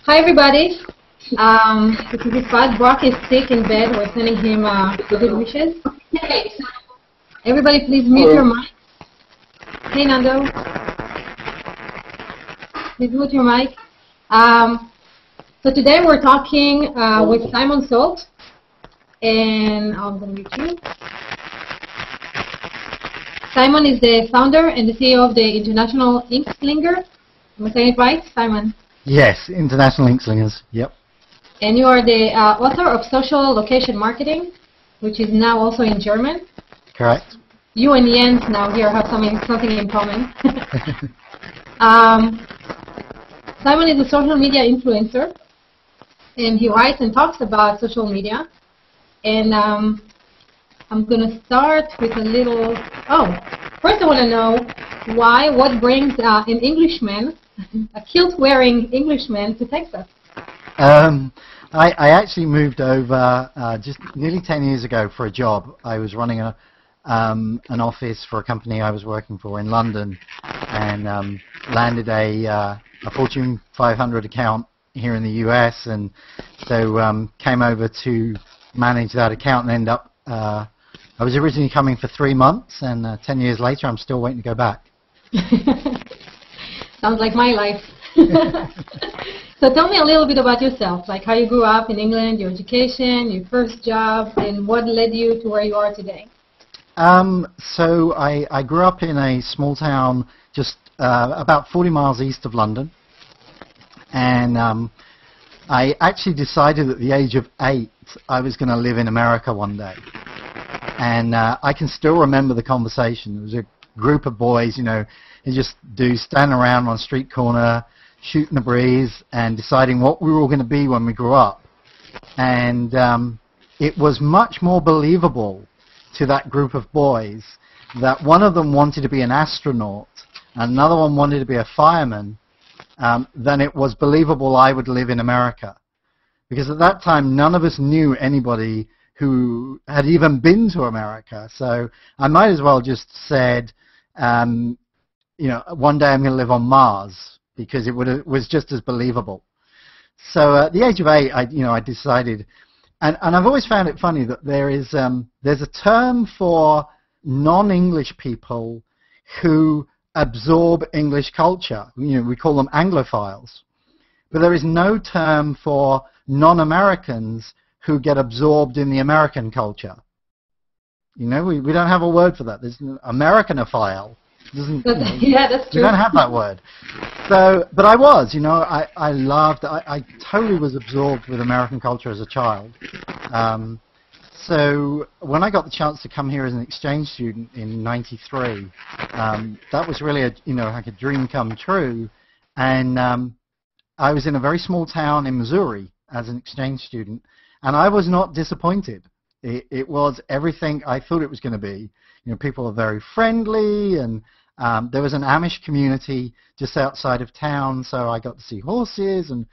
Hi everybody. This is Yifat. Brock is sick in bed. We're sending him good wishes. Everybody please mute your mic. Hey Nando. Please mute your mic. So today we're talking with Simon Salt. And I'm going to mute you. Simon is the founder and the CEO of the International Ink Slinger. Am I saying it right, Simon? Yes, International Ink Slingers, yep. And you are the author of Social Location Marketing, which is now also in German. Correct. You and Jens now here have something in common. Simon is a social media influencer, and he writes and talks about social media. And I'm going to start with a little... first I want to know what brings an Englishman, a kilt-wearing Englishman, to Texas? I actually moved over just nearly 10 years ago for a job. I was running an office for a company I was working for in London, and landed a Fortune 500 account here in the US, and so came over to manage that account and end up, I was originally coming for 3 months, and 10 years later I'm still waiting to go back. Sounds like my life. So tell me a little bit about yourself, like how you grew up in England, your education, your first job, and what led you to where you are today. So I grew up in a small town just about 40 miles east of London, and I actually decided at the age of 8 I was going to live in America one day. And I can still remember the conversation. There was a group of boys, you know, who just standing around on a street corner, shooting the breeze and deciding what we were all going to be when we grew up. And it was much more believable to that group of boys that one of them wanted to be an astronaut and another one wanted to be a fireman than it was believable I would live in America. Because at that time, none of us knew anybody who had even been to America. So I might as well just said, you know, one day I'm going to live on Mars, because it was just as believable. So at the age of 8, I decided, and I've always found it funny that there's a term for non-English people who absorb English culture. You know, we call them Anglophiles. But there is no term for non-Americans who get absorbed in the American culture. You know, we don't have a word for that. There's an Americanophile. Yeah, that's true. We don't have that word. So, but I was, you know, I totally was absorbed with American culture as a child. So when I got the chance to come here as an exchange student in '93, that was really like a dream come true. And I was in a very small town in Missouri as an exchange student, and I was not disappointed. It was everything I thought it was going to be. You know, people were very friendly, and there was an Amish community just outside of town, so I got to see horses, and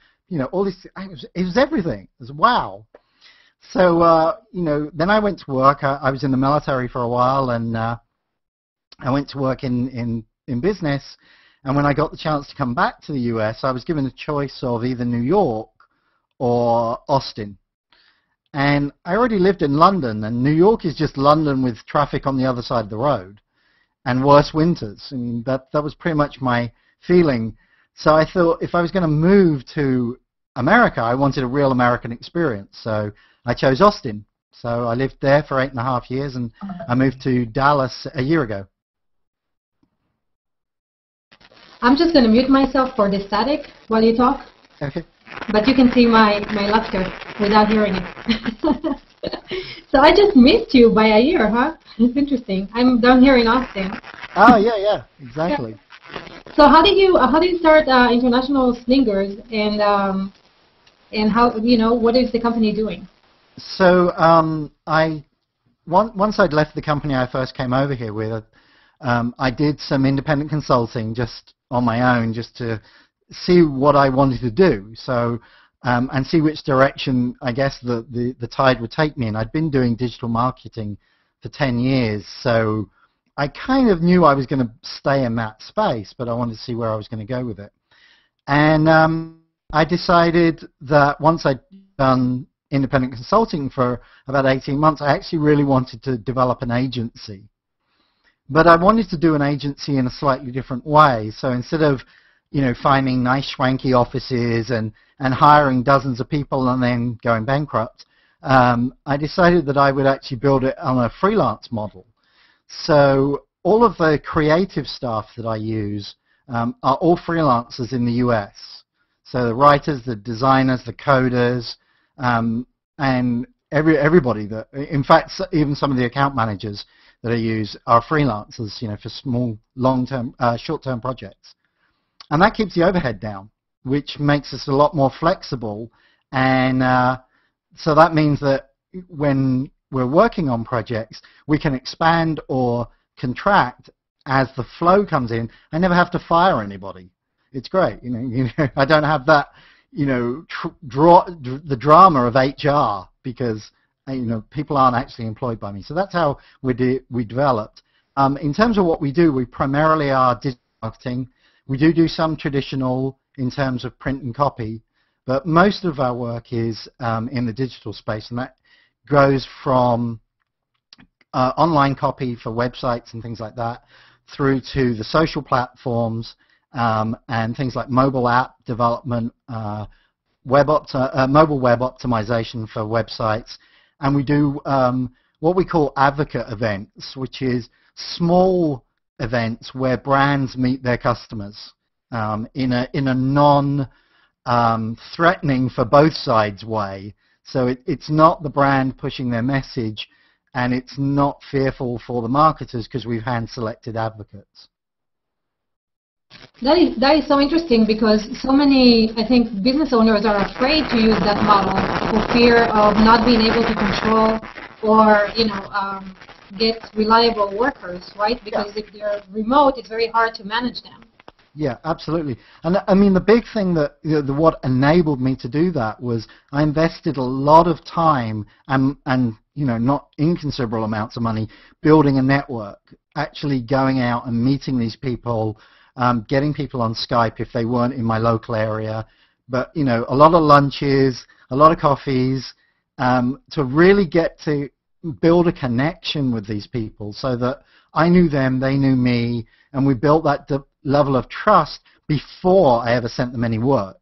all this. It was everything. It was wow. So then I went to work. I was in the military for a while, and I went to work in business. And when I got the chance to come back to the US, I was given a choice of either New York or Austin. And I already lived in London, and New York is just London with traffic on the other side of the road and worse winters. I mean, that was pretty much my feeling. So I thought if I was going to move to America, I wanted a real American experience. So I chose Austin. So I lived there for 8.5 years, and I moved to Dallas a year ago. I'm just going to mute myself for the static while you talk. Okay. But you can see my laughter without hearing it. So I just missed you by a year, huh? It's interesting. I'm down here in Austin. Oh yeah, exactly. Yeah. So how did you start International Slingers, and how what is the company doing? So once I'd left the company I first came over here with, I did some independent consulting just on my own, just to see what I wanted to do, so and see which direction I guess the tide would take me. And I'd been doing digital marketing for 10 years, so I kind of knew I was going to stay in that space, but I wanted to see where I was going to go with it. And I decided that once I'd done independent consulting for about 18 months, I actually really wanted to develop an agency. But I wanted to do an agency in a slightly different way. So instead of, finding nice schwanky offices and hiring dozens of people and then going bankrupt, I decided that I would actually build it on a freelance model. So all of the creative staff that I use are all freelancers in the US. So the writers, the designers, the coders, and everybody that, in fact, even some of the account managers that I use are freelancers, for small, long-term, short-term projects. And that keeps the overhead down, which makes us a lot more flexible. And so that means that when we're working on projects, we can expand or contract as the flow comes in. I never have to fire anybody. It's great. I don't have that, the drama of HR because, people aren't actually employed by me. So that's how we developed. In terms of what we do, we primarily are digital marketing. We do some traditional in terms of print and copy, but most of our work is in the digital space, and that goes from online copy for websites and things like that through to the social platforms and things like mobile app development, mobile web optimization for websites, and we do what we call advocate events, which is small events where brands meet their customers in a non-threatening for both sides way. So it's not the brand pushing their message, and it's not fearful for the marketers because we've hand-selected advocates. That is so interesting because so many, I think, business owners are afraid to use that model for fear of not being able to control or, get reliable workers, right? Because if they're remote, it's very hard to manage them. Yeah, absolutely. And I mean, the big thing that what enabled me to do that was I invested a lot of time and not inconsiderable amounts of money building a network, actually going out and meeting these people, getting people on Skype if they weren't in my local area, but a lot of lunches, a lot of coffees, to really get to build a connection with these people so that I knew them, they knew me, and we built that level of trust before I ever sent them any work.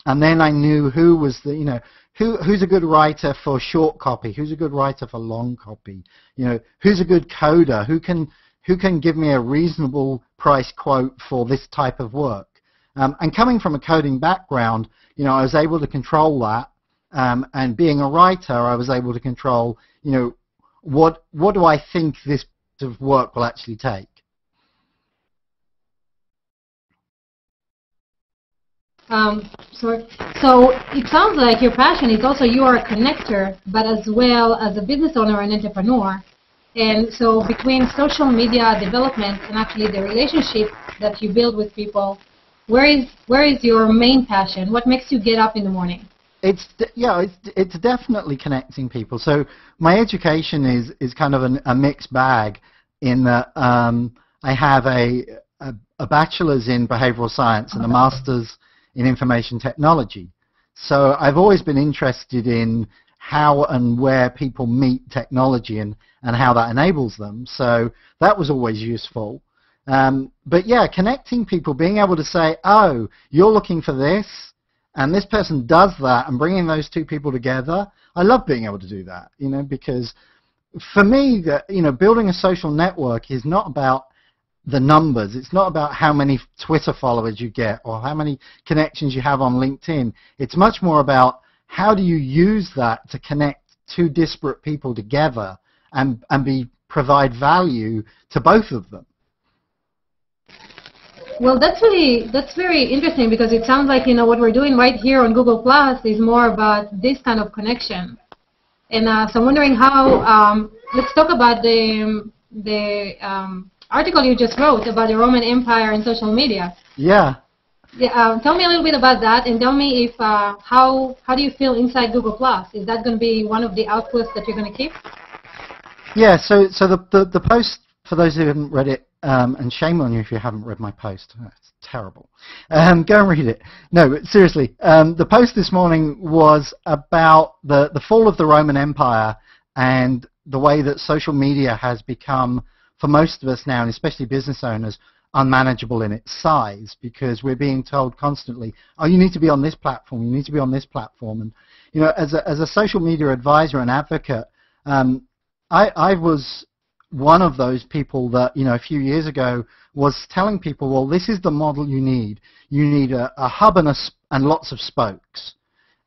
And then I knew who was the, who's a good writer for short copy, who's a good writer for long copy, who's a good coder, who can give me a reasonable price quote for this type of work. And coming from a coding background, I was able to control that. And being a writer, I was able to control, what do I think this piece of work will actually take. So it sounds like your passion is also you are a connector, but as well as a business owner and entrepreneur. And so between social media development and actually the relationship that you build with people, where is your main passion? What makes you get up in the morning? It's definitely connecting people. So my education is kind of a mixed bag in that I have a bachelor's in behavioral science and a master's in information technology. So I've always been interested in how and where people meet technology and how that enables them. So that was always useful. But yeah, connecting people, being able to say, oh, you're looking for this, and this person does that, and bringing those two people together, I love being able to do that, because for me, building a social network is not about the numbers. It's not about how many Twitter followers you get or how many connections you have on LinkedIn. It's much more about how do you use that to connect two disparate people together and provide value to both of them. Well, that's very interesting because it sounds like what we're doing right here on Google Plus is more about this kind of connection. And so I'm wondering how. Let's talk about the article you just wrote about the Roman Empire and social media. Yeah. Tell me a little bit about that, and tell me if how do you feel inside Google Plus? Is that going to be one of the outputs that you're going to keep? Yeah. So the post for those who haven't read it, and shame on you if you haven't read my post. Oh, it's terrible. Go and read it. No, but seriously, the post this morning was about the fall of the Roman Empire and the way that social media has become, for most of us now, and especially business owners, unmanageable in its size, because we're being told constantly, oh, you need to be on this platform, you need to be on this platform. And you know, as a social media advisor and advocate, I was one of those people that, you know, a few years ago was telling people, well, this is the model you need. You need a hub and lots of spokes.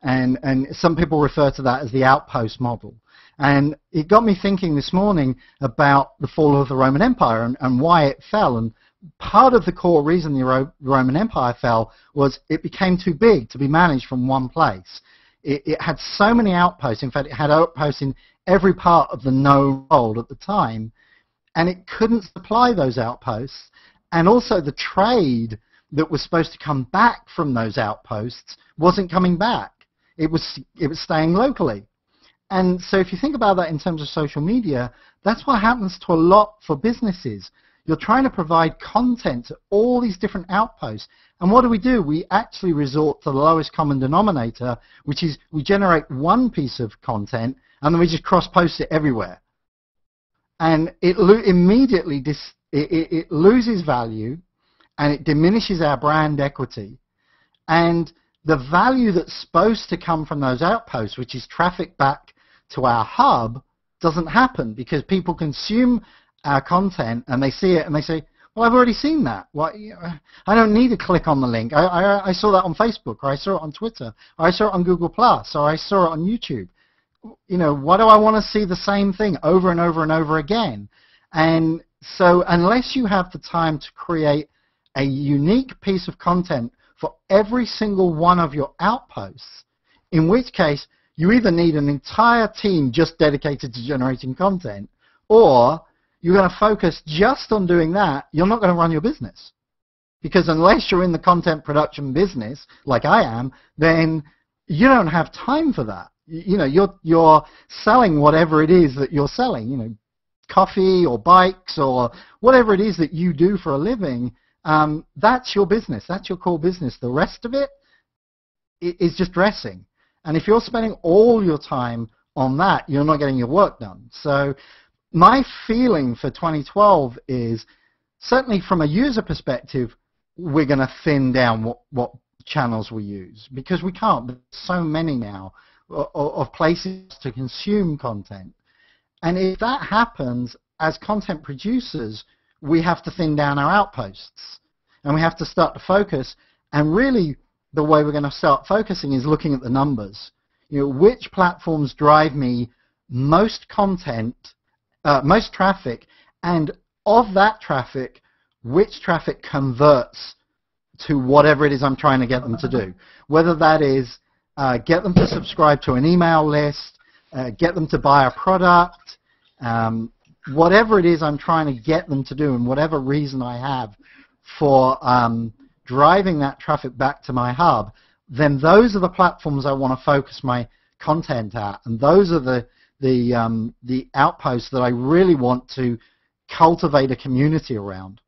And some people refer to that as the outpost model. And it got me thinking this morning about the fall of the Roman Empire and why it fell. And part of the core reason the Roman Empire fell was it became too big to be managed from one place. It had so many outposts. In fact, it had outposts in every part of the known world at the time, and it couldn't supply those outposts. And also the trade that was supposed to come back from those outposts wasn't coming back. It was staying locally. And so if you think about that in terms of social media, that's what happens to a lot for businesses. You're trying to provide content to all these different outposts. And what do? We actually resort to the lowest common denominator, which is we generate one piece of content and then we just cross-post it everywhere. And it immediately it loses value and it diminishes our brand equity. And the value that's supposed to come from those outposts, which is traffic back to our hub, doesn't happen because people consume our content and they see it and they say, well, I've already seen that. Well, I don't need to click on the link. I saw that on Facebook, or I saw it on Twitter, or I saw it on Google+, or I saw it on YouTube. You know, why do I want to see the same thing over and over and over again? And so unless you have the time to create a unique piece of content for every single one of your outposts, in which case you either need an entire team just dedicated to generating content, or you're going to focus just on doing that, you're not going to run your business. Because unless you're in the content production business, like I am, then you don't have time for that. You know, you're selling whatever it is that you're selling, you know, coffee or bikes or whatever it is that you do for a living. That's your business. That's your core business. The rest of it is just dressing. And if you're spending all your time on that, you're not getting your work done. So my feeling for 2012 is, certainly from a user perspective, we're going to thin down what channels we use, because we can't. There's so many now of places to consume content. And if that happens, as content producers, we have to thin down our outposts. And we have to start to focus. And really, the way we're going to start focusing is looking at the numbers. You know, which platforms drive me most content, most traffic, and of that traffic, which traffic converts to whatever it is I'm trying to get them to do. Whether that is get them to subscribe to an email list, get them to buy a product, whatever it is I'm trying to get them to do, and whatever reason I have for driving that traffic back to my hub, then those are the platforms I want to focus my content at, and those are the outposts that I really want to cultivate a community around.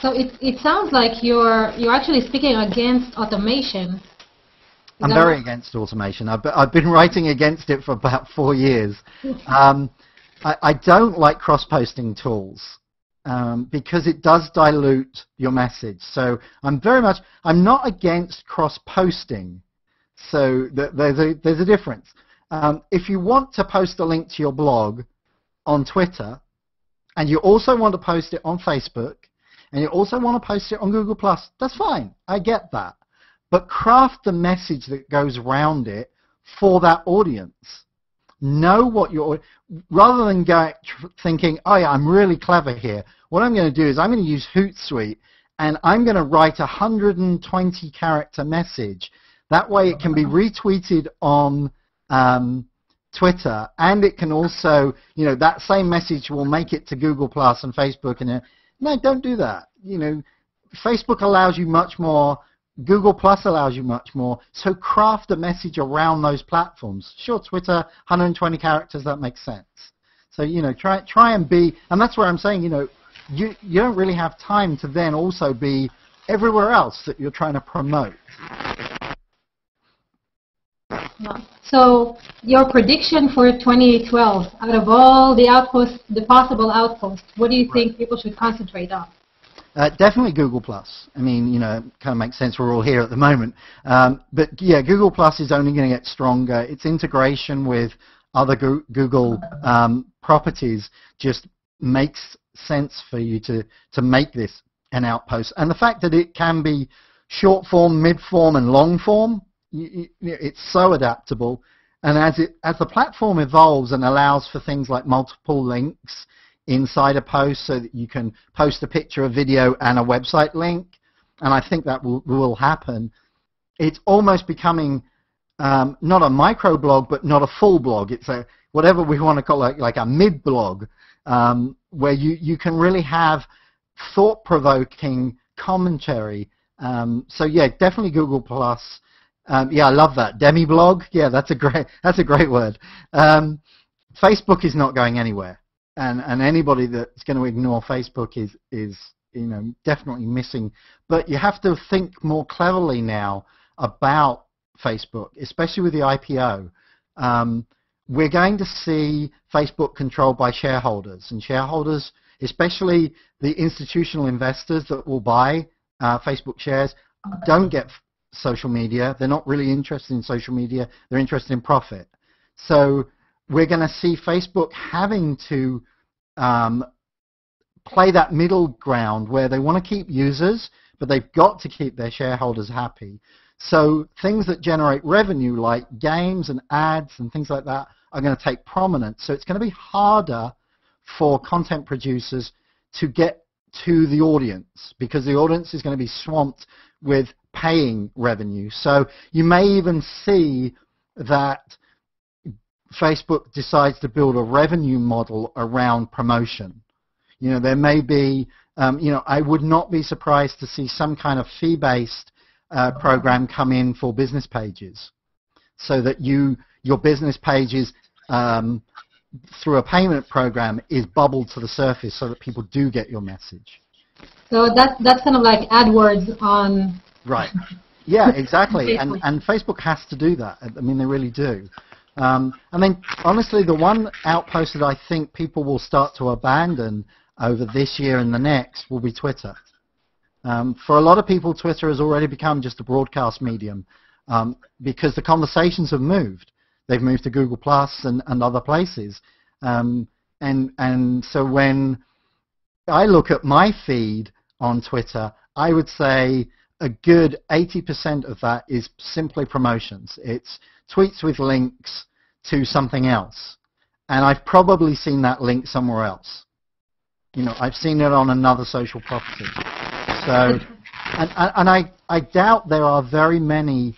So it sounds like you're actually speaking against automation. I'm very against automation. I've been writing against it for about 4 years. I don't like cross-posting tools because it does dilute your message. So I'm not against cross-posting. So there's a difference. If you want to post a link to your blog on Twitter, and you also want to post it on Facebook, and you also want to post it on Google+, that's fine. I get that. But craft the message that goes around it for that audience. Know what your, rather than thinking, oh yeah, I'm really clever here, what I'm going to do is I'm going to use Hootsuite, and I'm going to write a 120-character message. That way it can be retweeted on Twitter, and it can also, you know, that same message will make it to Google+ and Facebook. And no, don't do that. You know, Facebook allows you much more. Google+ allows you much more. So craft a message around those platforms. Sure, Twitter, 120 characters, that makes sense. So, you know, try and be, and that's where I'm saying, you know, you don't really have time to then also be everywhere else that you're trying to promote. So your prediction for 2012, out of all the outposts, the possible outposts, what do you think people should concentrate on? Definitely Google+. I mean, you know, it kind of makes sense. We're all here at the moment. But yeah, Google+ is only going to get stronger. Its integration with other Google properties just makes sense for you to make this an outpost. And the fact that it can be short form, mid form, and long form, it's so adaptable. And as the platform evolves and allows for things like multiple links inside a post, so that you can post a picture, a video, and a website link, and I think that will happen, it's almost becoming not a micro blog, but not a full blog. It's a whatever we want to call it, like a mid blog, where you can really have thought-provoking commentary. So yeah, definitely Google+. Yeah, I love that. Demi-blog, yeah, that's a great word. Facebook is not going anywhere, and anybody that's going to ignore Facebook is you know, definitely missing. But you have to think more cleverly now about Facebook, especially with the IPO. We're going to see Facebook controlled by shareholders, and shareholders, especially the institutional investors that will buy Facebook shares, don't get social media. They're not really interested in social media. They're interested in profit. So we're going to see Facebook having to play that middle ground where they want to keep users, but they've got to keep their shareholders happy. So things that generate revenue, like games and ads and things like that, are going to take prominence. So it's going to be harder for content producers to get to the audience, because the audience is going to be swamped with paying revenue. So you may even see that Facebook decides to build a revenue model around promotion. You know, there may be, you know, I would not be surprised to see some kind of fee-based program come in for business pages, so that your business pages through a payment program is bubbled to the surface, so that people do get your message. So that's kind of like AdWords on. Right. Yeah, exactly. and Facebook has to do that. I mean, they really do. And then, honestly, the one outpost that I think people will start to abandon over this year and the next will be Twitter. For a lot of people, Twitter has already become just a broadcast medium, because the conversations have moved. They've moved to Google+ and other places. And so when I look at my feed on Twitter, I would say a good 80% of that is simply promotions. It's tweets with links to something else. And I've probably seen that link somewhere else. You know, I've seen it on another social property. So, and I doubt there are very many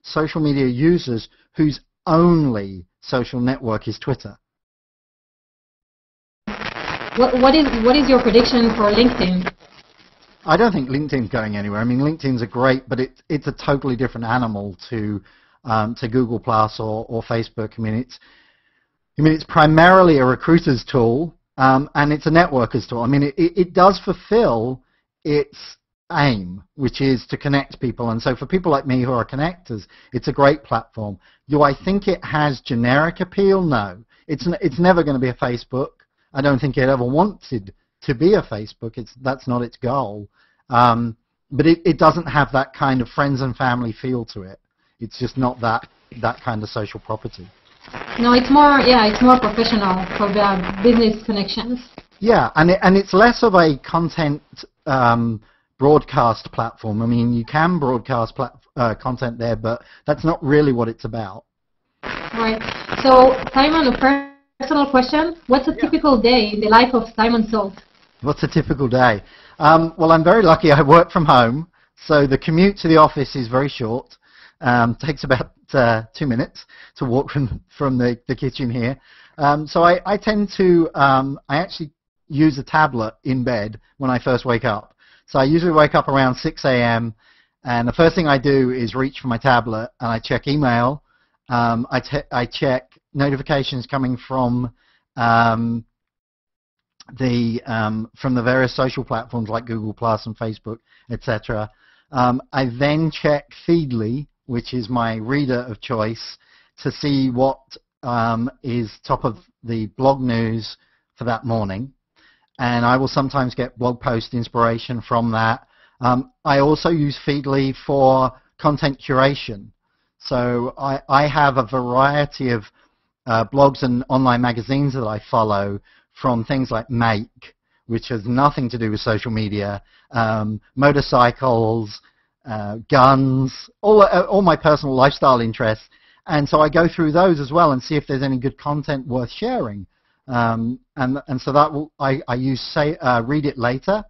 social media users whose only social network is Twitter. What is your prediction for LinkedIn? I don't think LinkedIn's going anywhere. I mean, LinkedIn's a great, but it's a totally different animal to Google+ or Facebook. I mean, it's primarily a recruiter's tool, and it's a networker's tool. I mean, it does fulfill its aim, which is to connect people. And so for people like me who are connectors, it's a great platform. Do I think it has generic appeal? No. It's never going to be a Facebook. I don't think it ever wanted to be a Facebook. That's not its goal. But it doesn't have that kind of friends and family feel to it. It's just not that kind of social property. No, it's more professional for the business connections. Yeah, and it's less of a content broadcast platform. I mean, you can broadcast content there, but that's not really what it's about. Right. So, Simon, a personal question. What's a typical day in the life of Simon Salt? What's a typical day? Well, I'm very lucky. I work from home, so the commute to the office is very short. Takes about 2 minutes to walk from the kitchen here. So I tend to, I actually use a tablet in bed when I first wake up. So I usually wake up around 6 a.m. and the first thing I do is reach for my tablet and I check email. I check notifications coming from from the various social platforms like Google Plus and Facebook, etc. I then check Feedly, which is my reader of choice, to see what is top of the blog news for that morning. And I will sometimes get blog post inspiration from that. I also use Feedly for content curation. So I have a variety of blogs and online magazines that I follow, from things like Make, which has nothing to do with social media, motorcycles, guns, all my personal lifestyle interests. And so I go through those as well and see if there's any good content worth sharing. And so that I use Read It Later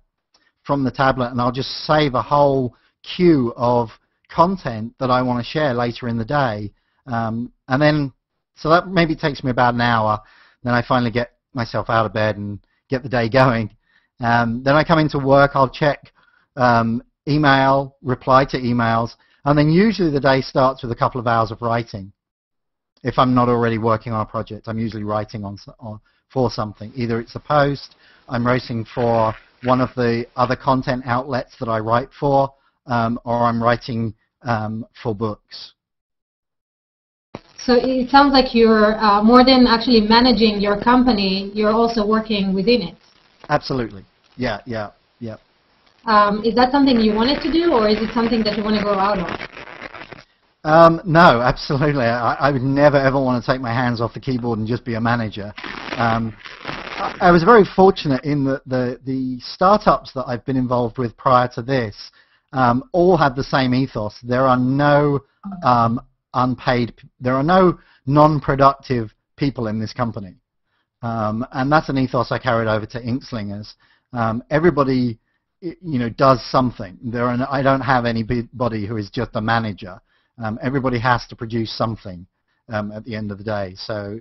from the tablet, and I'll just save a whole queue of content that I want to share later in the day. And then, so that maybe takes me about an hour. Then I finally get myself out of bed and get the day going. Then I come into work, I'll check email, reply to emails, and then usually the day starts with a couple of hours of writing. If I'm not already working on a project, I'm usually writing for something. Either it's a post, I'm writing for one of the other content outlets that I write for, or I'm writing for books. So it sounds like you're more than actually managing your company, you're also working within it. Absolutely. Yeah. Is that something you wanted to do, or is it something that you want to grow out of? No, absolutely. I would never ever want to take my hands off the keyboard and just be a manager. I was very fortunate in that the startups that I've been involved with prior to this all have the same ethos. There are no there are no non-productive people in this company. And that's an ethos I carried over to Slingers. Everybody, does something. I don't have anybody who is just a manager. Everybody has to produce something at the end of the day. So,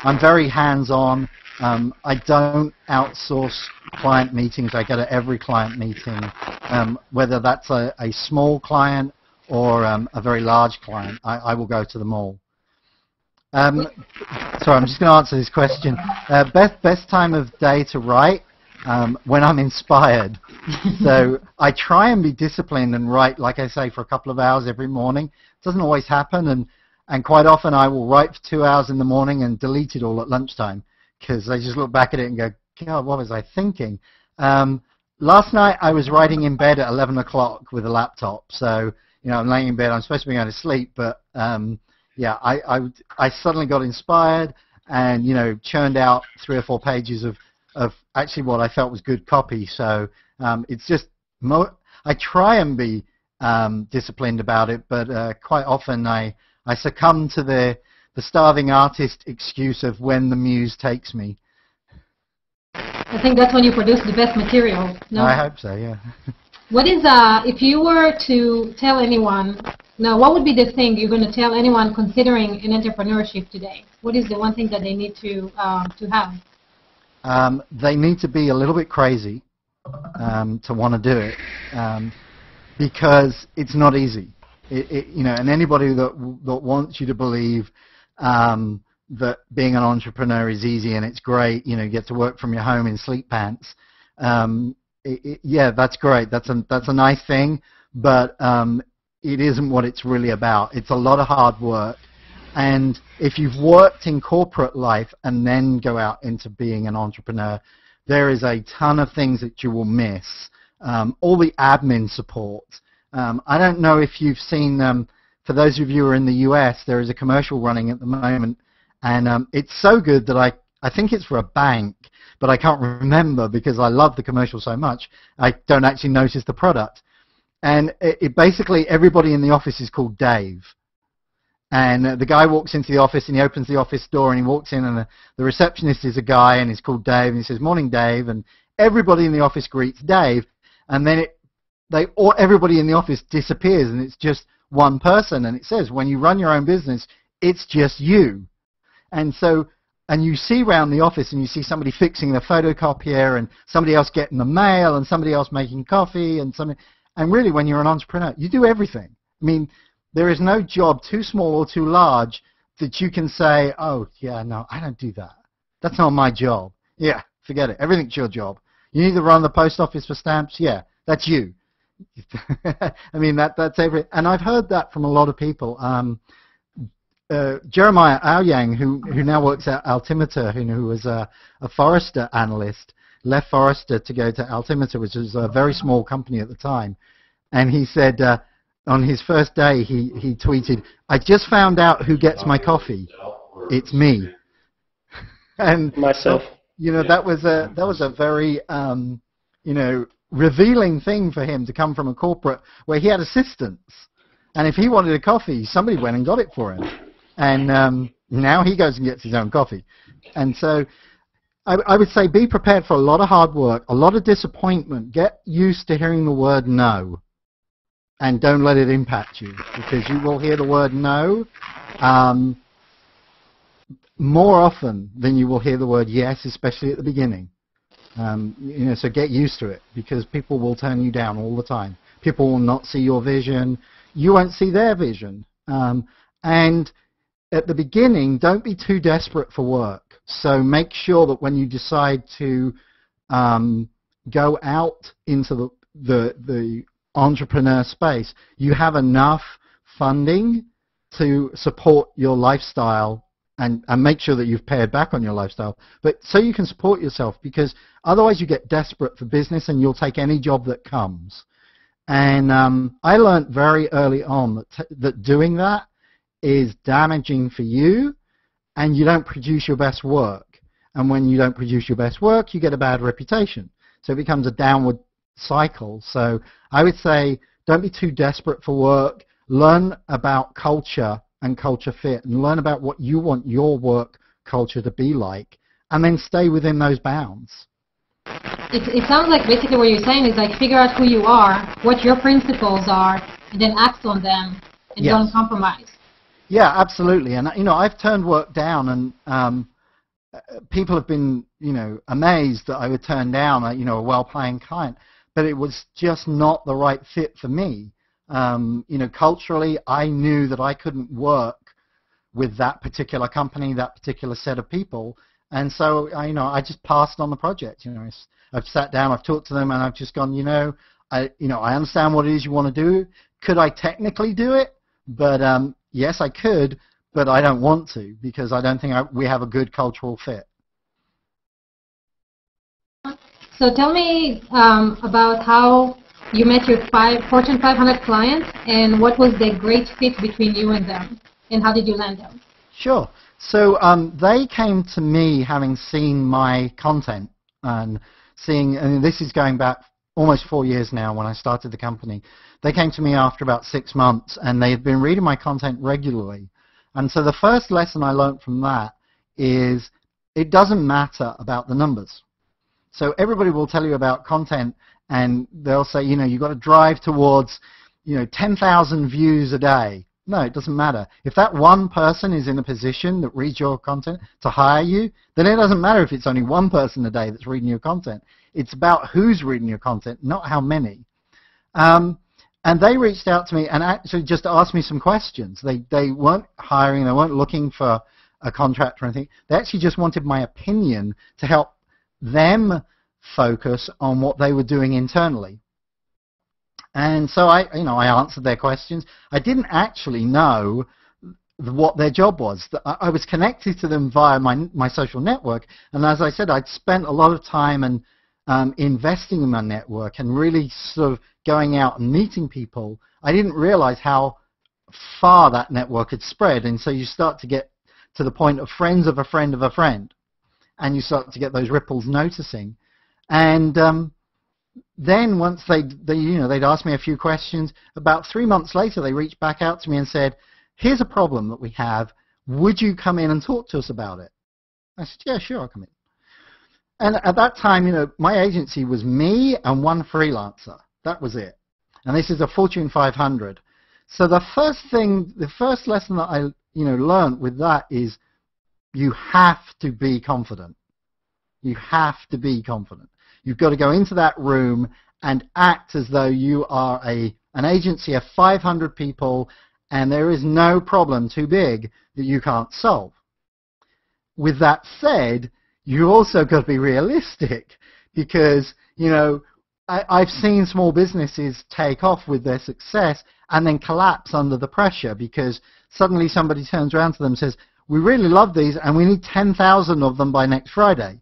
I'm very hands-on. I don't outsource client meetings. I go to every client meeting, whether that's a small client or a very large client. I will go to them all. Sorry, I'm just going to answer this question. Best time of day to write? When I'm inspired. So I try and be disciplined and write, like I say, for a couple of hours every morning. It doesn't always happen, and quite often I will write for 2 hours in the morning and delete it all at lunchtime, because I just look back at it and go, God, what was I thinking? Last night I was writing in bed at 11 o'clock with a laptop, so I'm laying in bed, I'm supposed to be going to sleep, but yeah, I suddenly got inspired and churned out 3 or 4 pages of actually what I felt was good copy. So it's just I try and be disciplined about it, but quite often I succumb to the starving artist excuse of when the muse takes me. I think that's when you produce the best material. No? I hope so, yeah. What is, if you were to tell anyone, now what would be the thing you're going to tell anyone considering an entrepreneurship today? What is the one thing that they need to have? They need to be a little bit crazy to want to do it, because it's not easy. And anybody that wants you to believe that being an entrepreneur is easy and it's great, you get to work from your home in sleep pants. Yeah, that's great. That's a nice thing, but it isn't what it's really about. It's a lot of hard work. And if you've worked in corporate life and then go out into being an entrepreneur, there is a ton of things that you will miss. All the admin support. I don't know if you've seen, for those of you who are in the US, there is a commercial running at the moment, and it's so good that I think it's for a bank, but I can't remember because I love the commercial so much, I don't actually notice the product. And it basically, everybody in the office is called Dave. And the guy walks into the office and he opens the office door and he walks in, and the receptionist is a guy and he's called Dave, and he says, "Morning, Dave," and everybody in the office greets Dave, and then everybody in the office disappears and it's just one person, and it says, when you run your own business, it's just you. And so, and you see around the office and you see somebody fixing the photocopier and somebody else getting the mail and somebody else making coffee and really when you're an entrepreneur, you do everything. I mean, there is no job too small or too large that you can say, oh, yeah, no, I don't do that. That's not my job. Yeah, forget it. Everything's your job. You need to run the post office for stamps. Yeah, that's you. I mean, that's every. And I've heard that from a lot of people. Jeremiah Aoyang, who now works at Altimeter, who was a Forrester analyst, left Forrester to go to Altimeter, which was a very small company at the time. And he said on his first day, he tweeted, "I just found out who gets my coffee. It's me." And myself. You know, that was a very revealing thing for him to come from a corporate where he had assistants, and if he wanted a coffee, somebody went and got it for him, and now he goes and gets his own coffee. And so I would say be prepared for a lot of hard work, a lot of disappointment. Get used to hearing the word no, and don't let it impact you, because you will hear the word no more often than you will hear the word yes, especially at the beginning. So get used to it, because people will turn you down all the time. People will not see your vision. You won't see their vision. And at the beginning, don't be too desperate for work. So make sure that when you decide to go out into the entrepreneur space, you have enough funding to support your lifestyle, and make sure that you've pared back on your lifestyle, but so you can support yourself, because otherwise you get desperate for business and you'll take any job that comes. And I learned very early on that doing that is damaging for you, and you don't produce your best work. And when you don't produce your best work, you get a bad reputation. So it becomes a downward cycle. So I would say don't be too desperate for work. Learn about culture and culture fit, and learn about what you want your work culture to be like, and then stay within those bounds. It sounds like basically what you're saying is like figure out who you are, what your principles are, and then act on them, and Yes. don't compromise. Yeah, absolutely. And I've turned work down, and people have been amazed that I would turn down a well-paying client, but it was just not the right fit for me. Culturally, I knew that I couldn't work with that particular company, that particular set of people, and so I just passed on the project. I've sat down, I've talked to them, and I've just gone, I understand what it is you want to do. Could I technically do it? But yes, I could, but I don't want to, because I don't think we have a good cultural fit. So tell me about how you met your Fortune 500 clients, and what was the great fit between you and them, and how did you land them? Sure. So they came to me having seen my content, and this is going back almost 4 years now when I started the company. They came to me after about 6 months, and they had been reading my content regularly. And so the first lesson I learned from that is it doesn't matter about the numbers. So everybody will tell you about content, and they'll say, you've got to drive towards, 10,000 views a day. No, it doesn't matter. If that one person is in a position that reads your content to hire you, then it doesn't matter if it's only one person a day that's reading your content. It's about who's reading your content, not how many. And they reached out to me and actually just asked me some questions. They weren't hiring, they weren't looking for a contract or anything. They actually just wanted my opinion to help them focus on what they were doing internally. And so I answered their questions. I didn't actually know what their job was. I was connected to them via my social network, and as I said, I'd spent a lot of time and investing in my network and really sort of going out and meeting people. I didn't realize how far that network had spread, and so you start to get to the point of friends of a friend of a friend, and you start to get those ripples noticing. And then once they'd asked me a few questions, about 3 months later they reached back out to me and said, here's a problem that we have, would you come in and talk to us about it? I said, yeah, sure, I'll come in. And at that time, my agency was me and one freelancer. That was it. And this is a Fortune 500. So the first lesson that I learned with that is you have to be confident. You have to be confident. You've got to go into that room and act as though you are an agency of 500 people, and there is no problem too big that you can't solve. With that said, you also got to be realistic, because, you know, I've seen small businesses take off with their success and then collapse under the pressure, because suddenly somebody turns around to them and says, we really love these and we need 10,000 of them by next Friday.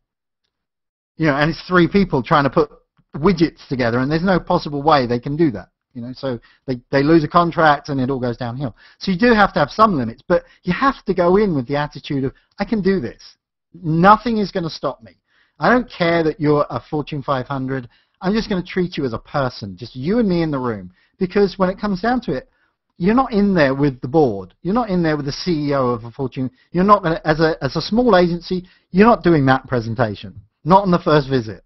You know, and it's 3 people trying to put widgets together, and there's no possible way they can do that. You know, so they lose a contract and it all goes downhill. So you do have to have some limits, but you have to go in with the attitude of, I can do this. Nothing is going to stop me. I don't care that you're a Fortune 500. I'm just going to treat you as a person, just you and me in the room. Because when it comes down to it, you're not in there with the board. You're not in there with the CEO of a Fortune. You're not going to, as a small agency, you're not doing that presentation. Not on the first visit.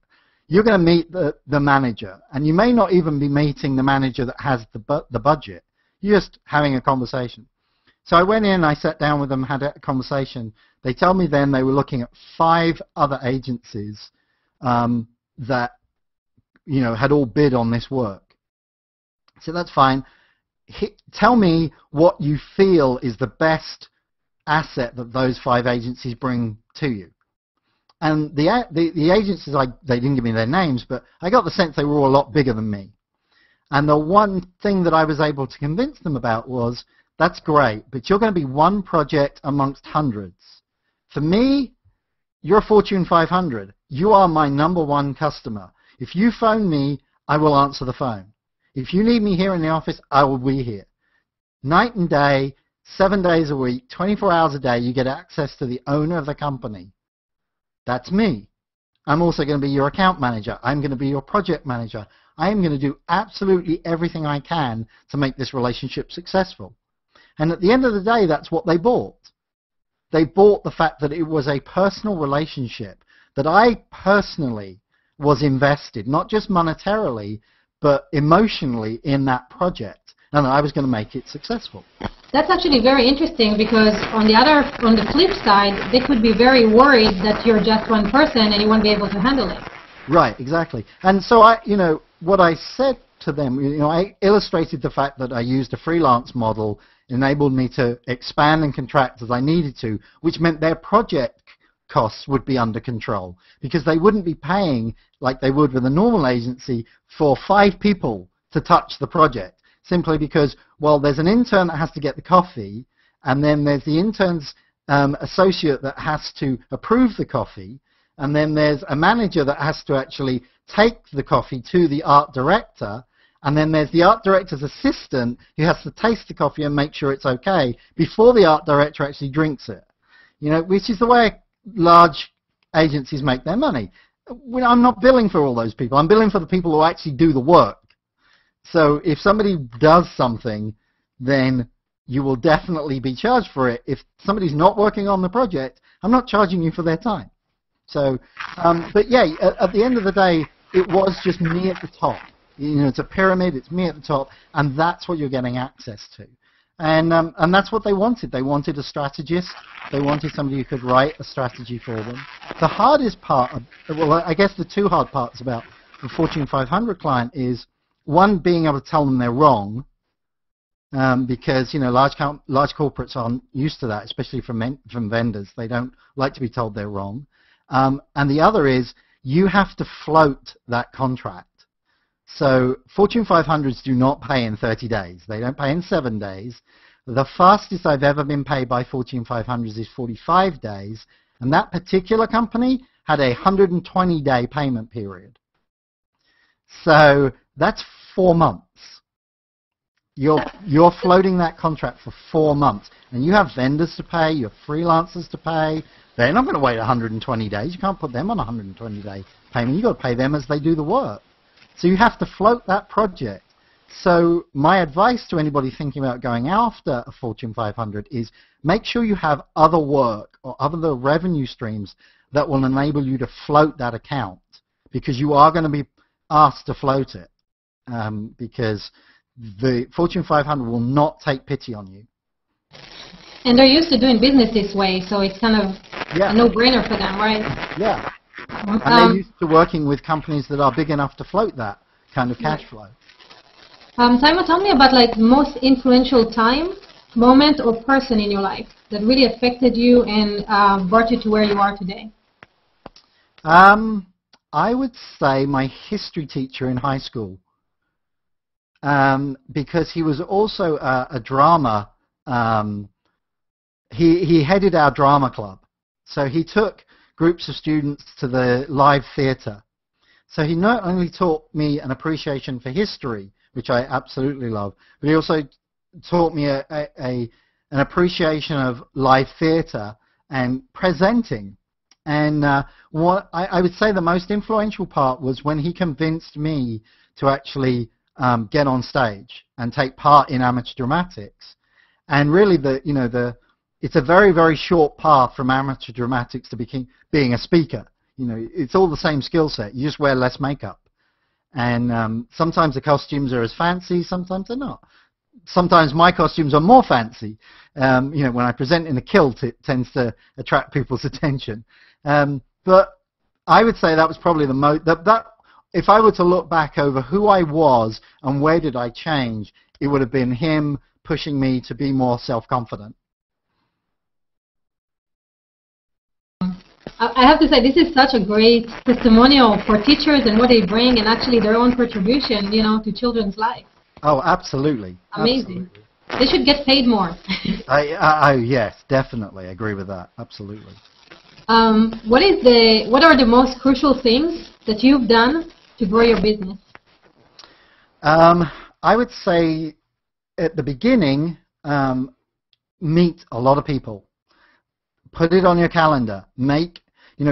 You're going to meet the manager, and you may not even be meeting the manager that has the budget. You're just having a conversation. So I went in, I sat down with them, had a conversation. They told me then they were looking at 5 other agencies that, you know, had all bid on this work. So that's fine. Tell me what you feel is the best asset that those 5 agencies bring to you. And the agencies, they didn't give me their names, but I got the sense they were all a lot bigger than me. And the one thing that I was able to convince them about was, that's great, but you're going to be one project amongst hundreds. For me, you're a Fortune 500. You are my #1 customer. If you phone me, I will answer the phone. If you need me here in the office, I will be here. Night and day, 7 days a week, 24 hours a day, you get access to the owner of the company. That's me. I'm also going to be your account manager. I'm going to be your project manager. I am going to do absolutely everything I can to make this relationship successful. And at the end of the day, that's what they bought. They bought the fact that it was a personal relationship, that I personally was invested, not just monetarily, but emotionally in that project, and I was going to make it successful. That's actually very interesting, because on the flip side, they could be very worried that you're just one person and you won't be able to handle it. Right, exactly. And so what I said to them, I illustrated the fact that I used a freelance model, enabled me to expand and contract as I needed to, which meant their project costs would be under control, because they wouldn't be paying like they would with a normal agency for 5 people to touch the project, simply because, well, there's an intern that has to get the coffee, and then there's the intern's associate that has to approve the coffee, and then there's a manager that has to actually take the coffee to the art director, and then there's the art director's assistant who has to taste the coffee and make sure it's okay before the art director actually drinks it. Which is the way large agencies make their money. I'm not billing for all those people. I'm billing for the people who actually do the work. So if somebody does something, then you will definitely be charged for it. If somebody's not working on the project, I'm not charging you for their time. So, but yeah, at the end of the day, it was just me at the top. It's a pyramid, it's me at the top, and that's what you're getting access to. And that's what they wanted. They wanted a strategist. They wanted somebody who could write a strategy for them. The hardest part, well, I guess the 2 hard parts about the Fortune 500 client is, one, being able to tell them they're wrong, because large corporates aren't used to that, especially from vendors. They don't like to be told they're wrong. And the other is, you have to float that contract. So Fortune 500s do not pay in 30 days. They don't pay in 7 days. The fastest I've ever been paid by Fortune 500s is 45 days, and that particular company had a 120-day payment period. So that's 4 months. You're floating that contract for 4 months, and you have vendors to pay, you have freelancers to pay. They're not going to wait 120 days. You can't put them on a 120-day payment. You've got to pay them as they do the work. So you have to float that project. So my advice to anybody thinking about going after a Fortune 500 is, make sure you have other work or other revenue streams that will enable you to float that account, because you are going to be asked to float it, because the Fortune 500 will not take pity on you. And they're used to doing business this way, so it's kind of a no-brainer for them, right? Yeah. And they're used to working with companies that are big enough to float that kind of cash flow. Simon, tell me about the most influential time, moment, or person in your life that really affected you and brought you to where you are today. I would say my history teacher in high school, because he was also a drama. He headed our drama club, so he took groups of students to the live theatre. So he not only taught me an appreciation for history, which I absolutely love, but he also taught me an appreciation of live theatre and presenting. And what I would say the most influential part was when he convinced me to actually get on stage and take part in amateur dramatics. And really, it's a very, very short path from amateur dramatics to being a speaker. It's all the same skill set. You just wear less makeup. And sometimes the costumes are as fancy, sometimes they're not. Sometimes my costumes are more fancy. When I present in a kilt, it tends to attract people's attention. But I would say that was probably the most, if I were to look back over who I was and where did I change, it would have been him pushing me to be more self-confident. I have to say, this is such a great testimonial for teachers and what they bring and actually their own contribution, to children's lives. Oh, absolutely. Amazing. Absolutely. They should get paid more. Yes, definitely. I agree with that. Absolutely. What are the most crucial things that you've done to grow your business? I would say at the beginning, meet a lot of people. Put it on your calendar.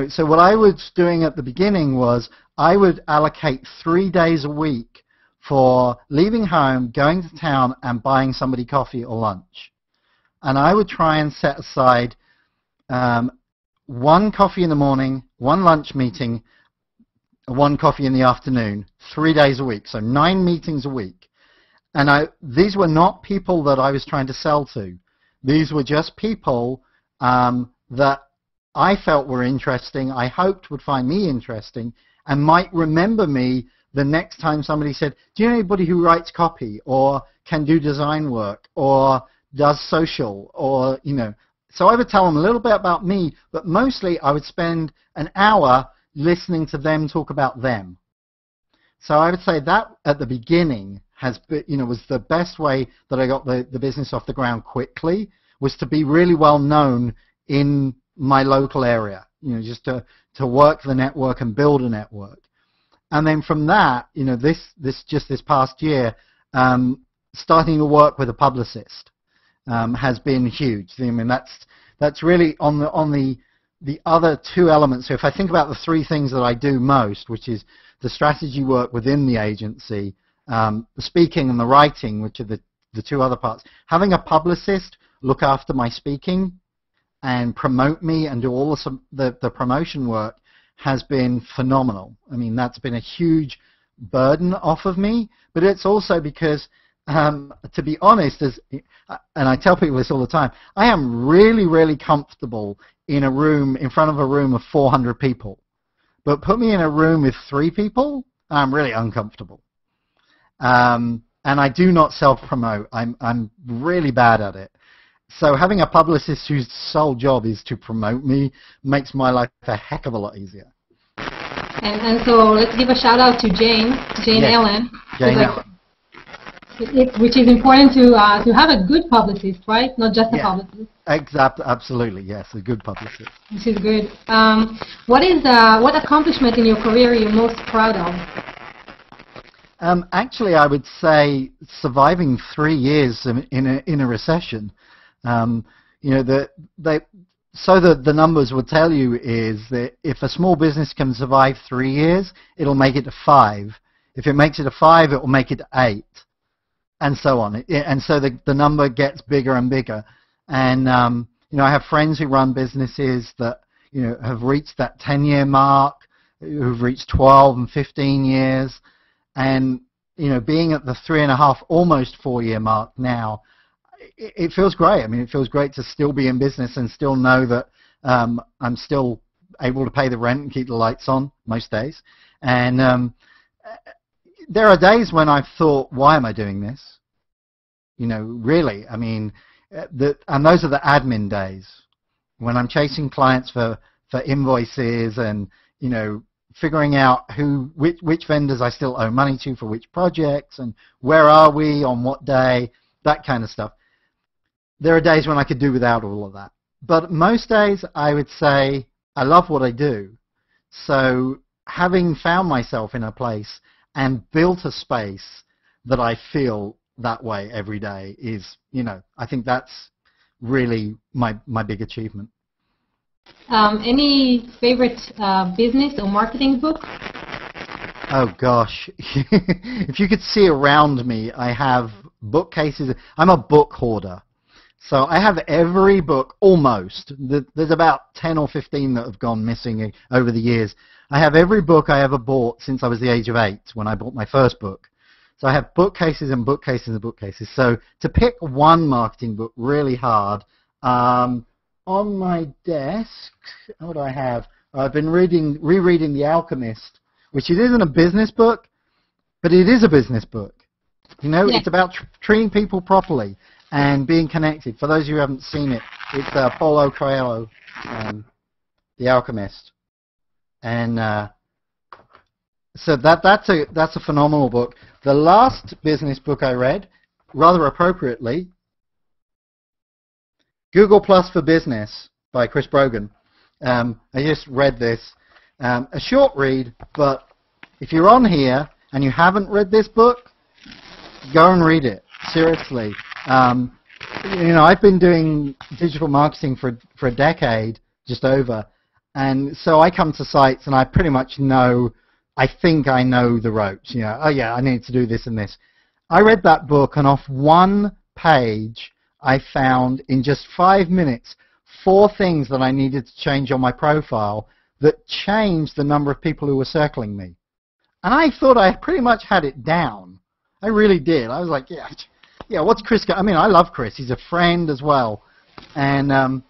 So what I was doing at the beginning was I would allocate 3 days a week for leaving home, going to town, and buying somebody coffee or lunch. And I would try and set aside 1 coffee in the morning, 1 lunch meeting, 1 coffee in the afternoon, 3 days a week, so 9 meetings a week. And these were not people that I was trying to sell to. These were just people that I felt were interesting, I hoped would find me interesting, and might remember me the next time somebody said, do you know anybody who writes copy, or can do design work, or does social, or, So I would tell them a little bit about me, but mostly I would spend an hour listening to them talk about them. So I would say that at the beginning was the best way that I got the business off the ground quickly, was to be really well known in my local area, just to work the network and build a network. And then from that, this past year, starting to work with a publicist has been huge. I mean, that's really on the other 2 elements. So if I think about the 3 things that I do most, which is the strategy work within the agency, the speaking and the writing, which are the 2 other parts, having a publicist look after my speaking and promote me and do all the promotion work has been phenomenal. I mean, that's been a huge burden off of me, but it's also because, to be honest, and I tell people this all the time, I am really, really comfortable in front of a room of 400 people. But put me in a room with 3 people, I'm really uncomfortable. And I do not self-promote. I'm really bad at it. So having a publicist whose sole job is to promote me makes my life a heck of a lot easier. And so let's give a shout out to Jane yes. Ellen. Jane Ellen. Which is important to have a good publicist, right? Not just a publicist. Absolutely, yes, a good publicist. Which is good. What accomplishment in your career are you most proud of? Actually, I would say surviving 3 years in a recession. The numbers will tell you is that if a small business can survive 3 years, it'll make it to 5. If it makes it to 5, it will make it to 8, and so on. And so the number gets bigger and bigger. And I have friends who run businesses that have reached that 10-year mark, who've reached 12 and 15 years, and being at the 3.5, almost 4-year mark now. It feels great. I mean, it feels great to still be in business and still know that I'm still able to pay the rent and keep the lights on most days. And there are days when I've thought, why am I doing this? Really. I mean, and those are the admin days when I'm chasing clients for invoices and figuring out which vendors I still owe money to for which projects, and where are we on what day, that kind of stuff. There are days when I could do without all of that. But most days I would say I love what I do. So having found myself in a place and built a space that I feel that way every day is, I think that's really my big achievement. Any favorite business or marketing book? Oh gosh, if you could see around me, I have bookcases. I'm a book hoarder. So I have every book, almost. There's about 10 or 15 that have gone missing over the years. I have every book I ever bought since I was the age of 8, when I bought my first book. So I have bookcases and bookcases and bookcases. So to pick one marketing book, really hard. On my desk, what do I have? I've been rereading The Alchemist, which it isn't a business book, but it is a business book. Yeah. It's about treating people properly and being connected. For those of you who haven't seen it, it's Paulo Coelho, The Alchemist. And so that's a phenomenal book. The last business book I read, rather appropriately, Google Plus for Business by Chris Brogan. I just read this. A short read, but if you're on here and you haven't read this book, go and read it. Seriously. I've been doing digital marketing for a decade, just over, and so I come to sites and I pretty much know, I think I know the ropes. Oh yeah, I need to do this and this. I read that book, and off one page I found in just 5 minutes 4 things that I needed to change on my profile that changed the number of people who were circling me. And I thought I pretty much had it down. I really did. I was like, yeah, what's Chris got? I mean, I love Chris. He's a friend as well. And I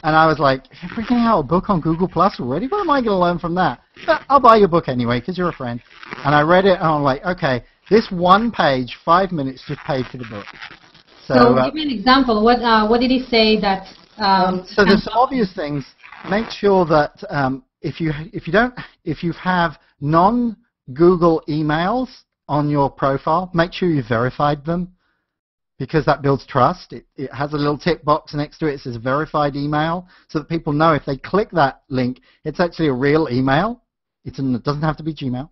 was like, you're freaking out a book on Google Plus already? What am I going to learn from that? But I'll buy your book anyway, because you're a friend. And I read it, and I'm like, okay, this one page, 5 minutes, just paid for the book. So give me an example. What did he say that... so there's some obvious things. Make sure that if you have non-Google emails on your profile, make sure you verified them, because that builds trust. It has a little tick box next to it. It says verified email, so that people know if they click that link, it's actually a real email. It doesn't have to be Gmail.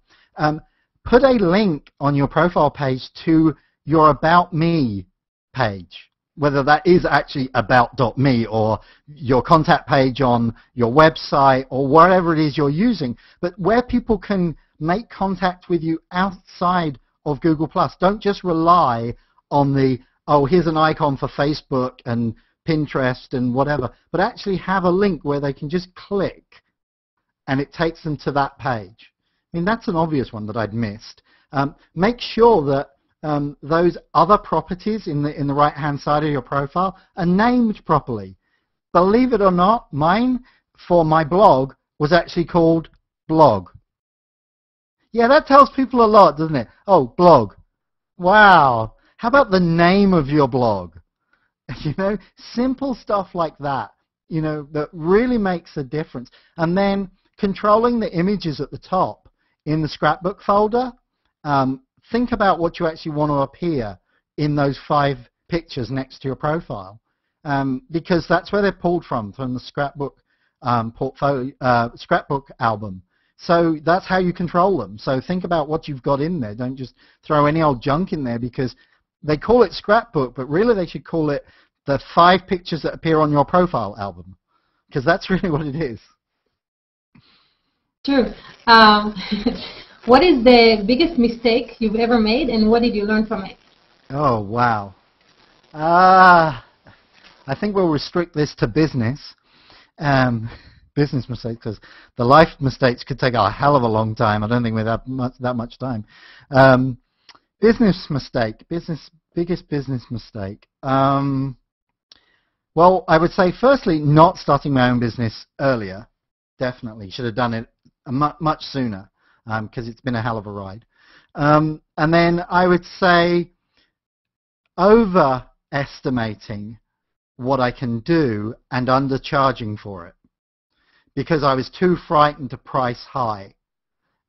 Put a link on your profile page to your About Me page, whether that is actually about.me or your contact page on your website or whatever it is you're using, but where people can make contact with you outside of Google+. Don't just rely on the, oh, here's an icon for Facebook and Pinterest and whatever, but actually have a link where they can just click and it takes them to that page. I mean, that's an obvious one that I'd missed. Make sure that those other properties in the right-hand side of your profile are named properly. Believe it or not, mine for my blog was actually called Blog. Yeah, that tells people a lot, doesn't it? Oh, blog. Wow. How about the name of your blog? Simple stuff like that, that really makes a difference. And then controlling the images at the top in the scrapbook folder. Think about what you actually want to appear in those 5 pictures next to your profile, because that's where they're pulled from the scrapbook scrapbook album. So that's how you control them. So think about what you've got in there. Don't just throw any old junk in there, because they call it scrapbook, but really they should call it the 5 pictures that appear on your profile album, because that's really what it is. True. What is the biggest mistake you've ever made, and what did you learn from it? Oh, wow. I think we'll restrict this to business. Business mistakes, because the life mistakes could take a hell of a long time. I don't think we have that much time. Business mistake. Biggest business mistake. Well, I would say, firstly, not starting my own business earlier. Definitely. Should have done it much sooner, because it's been a hell of a ride. And then I would say overestimating what I can do and undercharging for it. because I was too frightened to price high.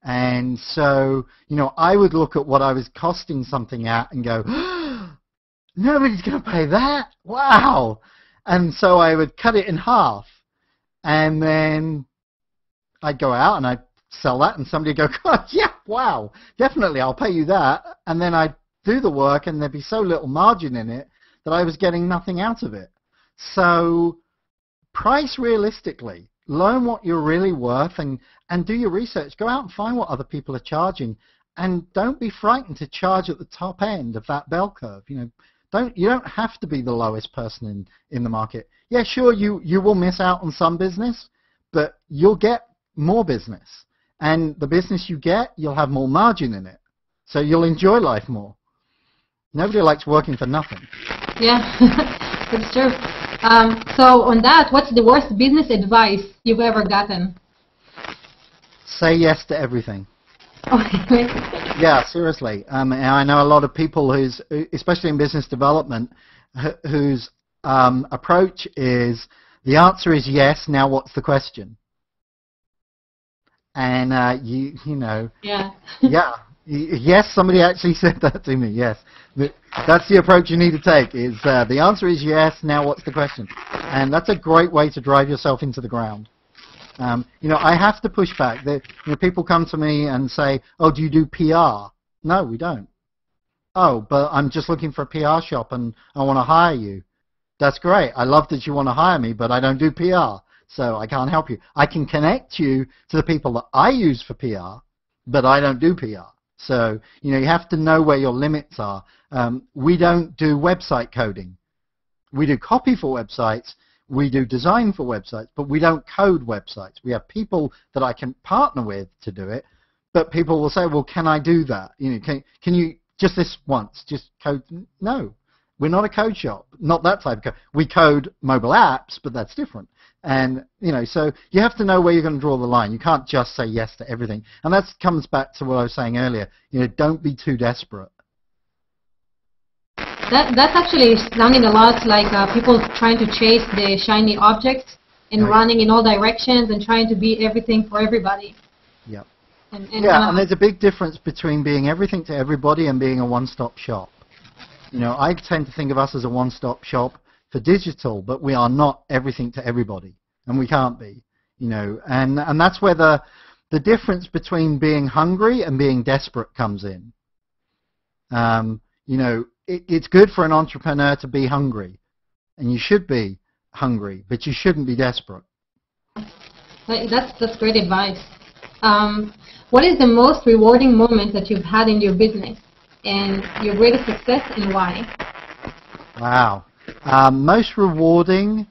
And so, I would look at what I was costing something at and go, nobody's going to pay that? Wow! And so I would cut it in half. And then I'd go out and I'd sell that, and somebody would go, God, yeah, wow, definitely, I'll pay you that. And then I'd do the work, and there'd be so little margin in it that I was getting nothing out of it. So price realistically. Learn what you're really worth, and do your research. Go out and find what other people are charging, and don't be frightened to charge at the top end of that bell curve. You don't have to be the lowest person in the market. Yeah, sure, you will miss out on some business, but you'll get more business, and the business you get, you'll have more margin in it, so you'll enjoy life more. Nobody likes working for nothing. Yeah, that's true. So on that, what's the worst business advice you've ever gotten? Say yes to everything. Okay. Yeah, seriously. I know a lot of people who's, especially in business development, whose approach is, the answer is yes, now what's the question? And Yeah. Yeah. Yes, somebody actually said that to me, yes. That's the approach you need to take, is the answer is yes, now what's the question? And that's a great way to drive yourself into the ground. I have to push back. People come to me and say, oh, do you do PR? No, we don't. Oh, but I'm just looking for a PR shop and I want to hire you. That's great. I love that you want to hire me, but I don't do PR, so I can't help you. I can connect you to the people that I use for PR, but I don't do PR. So, you have to know where your limits are. We don't do website coding. We do copy for websites. We do design for websites, but we don't code websites. We have people that I can partner with to do it, but people will say, well, can I do that? Can you just this once, just code? No, we're not a code shop. Not that type of code. We code mobile apps, but that's different. And, so you have to know where you're going to draw the line. You can't just say yes to everything. And that comes back to what I was saying earlier. Don't be too desperate. That's actually sounding a lot like people trying to chase the shiny objects and running in all directions and trying to be everything for everybody. Yeah. And there's a big difference between being everything to everybody and being a one-stop shop. I tend to think of us as a one-stop shop for digital, but we are not everything to everybody, and we can't be, and that's where the difference between being hungry and being desperate comes in. It's good for an entrepreneur to be hungry, and you should be hungry, but you shouldn't be desperate. That's great advice. What is the most rewarding moment that you've had in your business, and your greatest success, and why? Wow. Most rewarding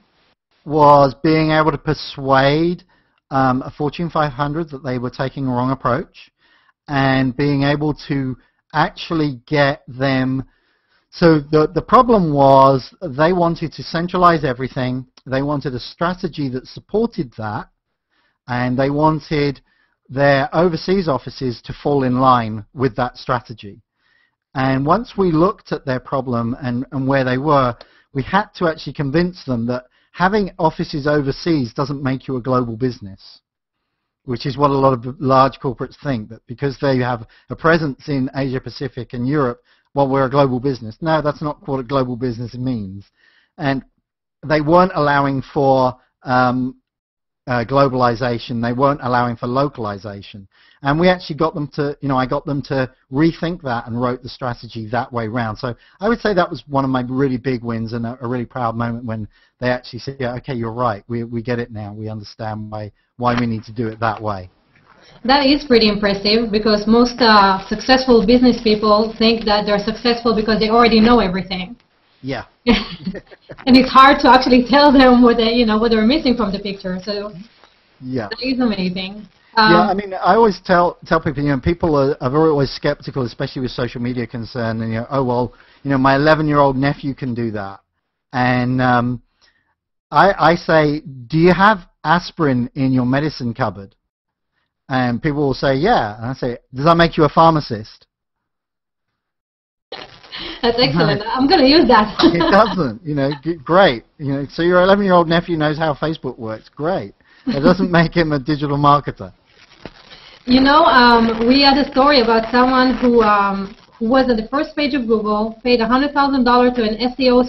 was being able to persuade a Fortune 500 that they were taking a wrong approach, and being able to actually get them. So the problem was they wanted to centralize everything. They wanted a strategy that supported that, and they wanted their overseas offices to fall in line with that strategy. And once we looked at their problem and where they were, we had to actually convince them that having offices overseas doesn't make you a global business, which is what a lot of large corporates think, that because they have a presence in Asia Pacific and Europe, well, we're a global business. No, that's not what a global business means. And they weren't allowing for globalization. They weren't allowing for localization. And we actually got them to, I got them to rethink that and wrote the strategy that way round. So I would say that was one of my really big wins, and a really proud moment when they actually said, yeah, okay, you're right. We get it now. We understand why we need to do it that way. That is pretty impressive, because most successful business people think that they're successful because they already know everything. Yeah. And it's hard to actually tell them what they, what they're missing from the picture. So yeah, that is amazing. Yeah, I mean, I always tell people, people are always skeptical, especially with social media concern, and oh well, my 11-year-old nephew can do that, and I say, do you have aspirin in your medicine cupboard? And people will say, yeah, and I say, does that make you a pharmacist? That's excellent. I'm going to use that. It doesn't, great. So your 11-year-old nephew knows how Facebook works. Great. It doesn't make him a digital marketer. You know, we had a story about someone who was at the first page of Google, paid $100,000 to an SEO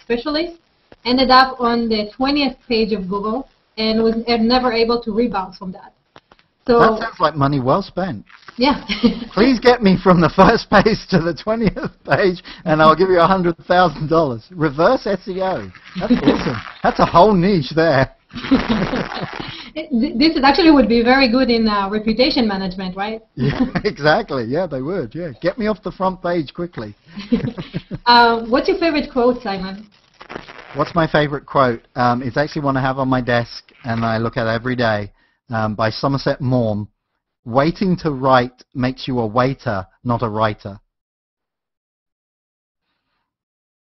specialist, ended up on the 20th page of Google, and was never able to rebound from that. So that sounds like money well spent. Yeah. Please get me from the first page to the 20th page, and I'll give you $100,000. Reverse SEO. That's awesome. That's a whole niche there. This actually would be very good in reputation management, right? Yeah, exactly. Yeah, they would. Yeah, get me off the front page quickly. What's your favorite quote, Simon? What's my favorite quote? It's actually one I have on my desk, and I look at every day, by Somerset Maugham. Waiting to write makes you a waiter, not a writer.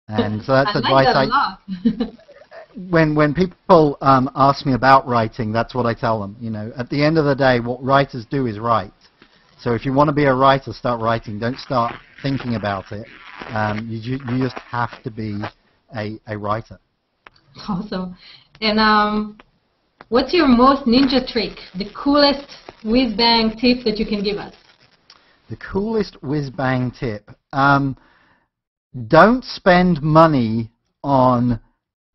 And so that's advice I like that a lot. when people ask me about writing, that's what I tell them. You know, at the end of the day, what writers do is write. So if you want to be a writer, start writing. Don't start thinking about it. You just have to be a writer. Awesome. And what's your most ninja trick? The coolest whiz-bang tip that you can give us? The coolest whiz-bang tip. Don't spend money on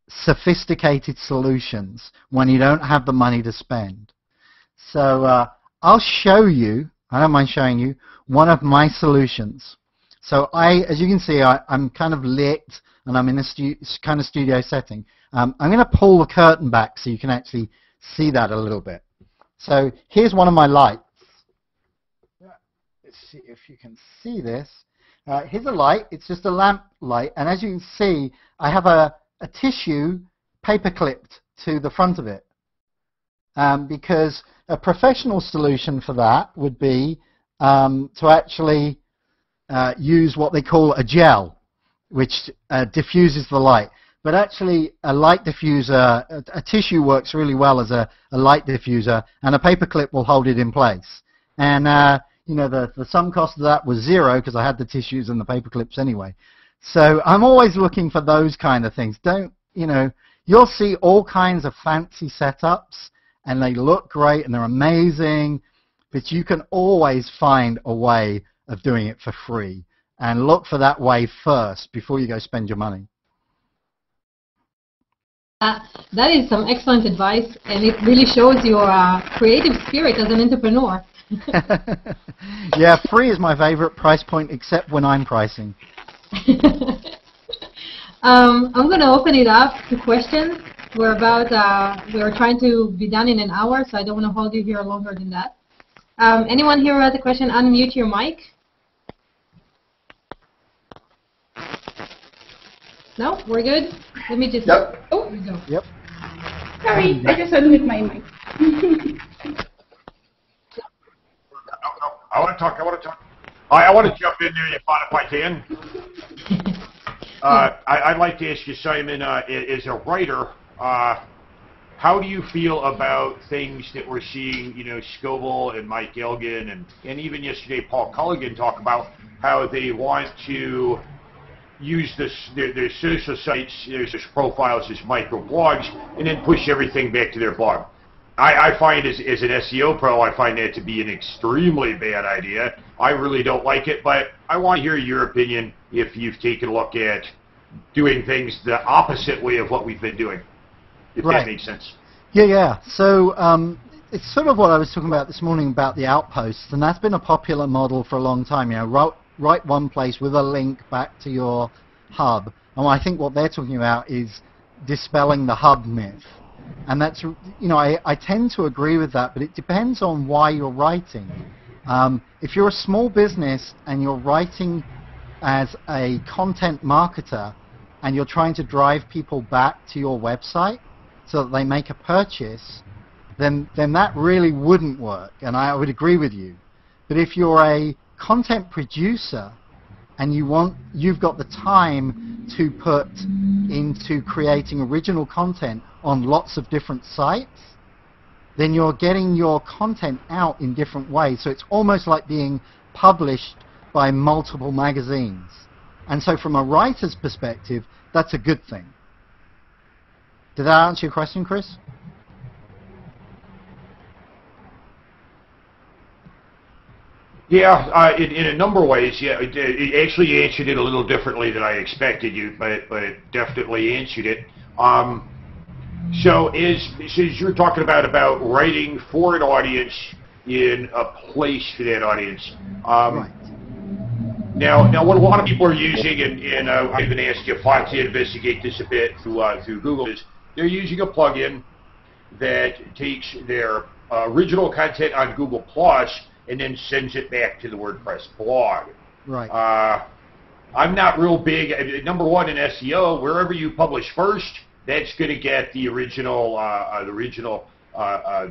sophisticated solutions when you don't have the money to spend. So I'll show you, I don't mind showing you, one of my solutions. So as you can see, I'm kind of lit, and I'm in a kind of studio setting. I'm going to pull the curtain back so you can actually see that a little bit. So here's one of my lights. Let's see if you can see this. Here's a light. It's just a lamp light. And as you can see, I have a tissue paper clipped to the front of it. Because a professional solution for that would be to actually use what they call a gel, which diffuses the light. But actually, a light diffuser, a tissue works really well as a light diffuser, and a paper clip will hold it in place. And you know, the sum cost of that was zero because I had the tissues and the paper clips anyway. So I'm always looking for those kind of things. You know, you'll see all kinds of fancy setups, and they look great and they're amazing, but you can always find a way of doing it for free. And look for that way first before you go spend your money. That is some excellent advice, and it really shows your creative spirit as an entrepreneur. Yeah, free is my favorite price point, except when I'm pricing. I'm going to open it up to questions. We're trying to be done in an hour, so I don't want to hold you here longer than that. Anyone here who has a question, unmute your mic. No, we're good. Let me just. Yep. Oh, here we go. Yep. Sorry, I just unmuted my mic. No, I want to talk. I want to jump in there, Yifat, if I can. I'd like to ask you, Simon, as a writer, how do you feel about things that we're seeing, you know, Scoble and Mike Elgin and even yesterday Paul Culligan talk about how they want to use their social sites, their social profiles as microblogs, and then push everything back to their blog. I find as an SEO pro, I find that to be an extremely bad idea. I really don't like it, but I want to hear your opinion if you've taken a look at doing things the opposite way of what we've been doing, if that makes sense. Yeah. So it's sort of what I was talking about this morning about the outposts, and that's been a popular model for a long time. You know, write one place with a link back to your hub. And I think what they're talking about is dispelling the hub myth. And that's, you know, I tend to agree with that, but it depends on why you're writing. If you're a small business and you're writing as a content marketer and you're trying to drive people back to your website so that they make a purchase, then that really wouldn't work, and I would agree with you. But if you're a content producer and you've got the time to put into creating original content on lots of different sites, then you're getting your content out in different ways. So it's almost like being published by multiple magazines. And so from a writer's perspective, that's a good thing. Did that answer your question, Chris? Yeah, in a number of ways. Yeah, it actually answered it a little differently than I expected you, but it definitely answered it. So as you're talking about writing for an audience in a place for that audience. Right. Now what a lot of people are using, and I've been asked Yifat to investigate this a bit through Google, is they're using a plugin that takes their original content on Google Plus and then sends it back to the WordPress blog. Right. I'm not real big. Number one in SEO, wherever you publish first, that's going to get the original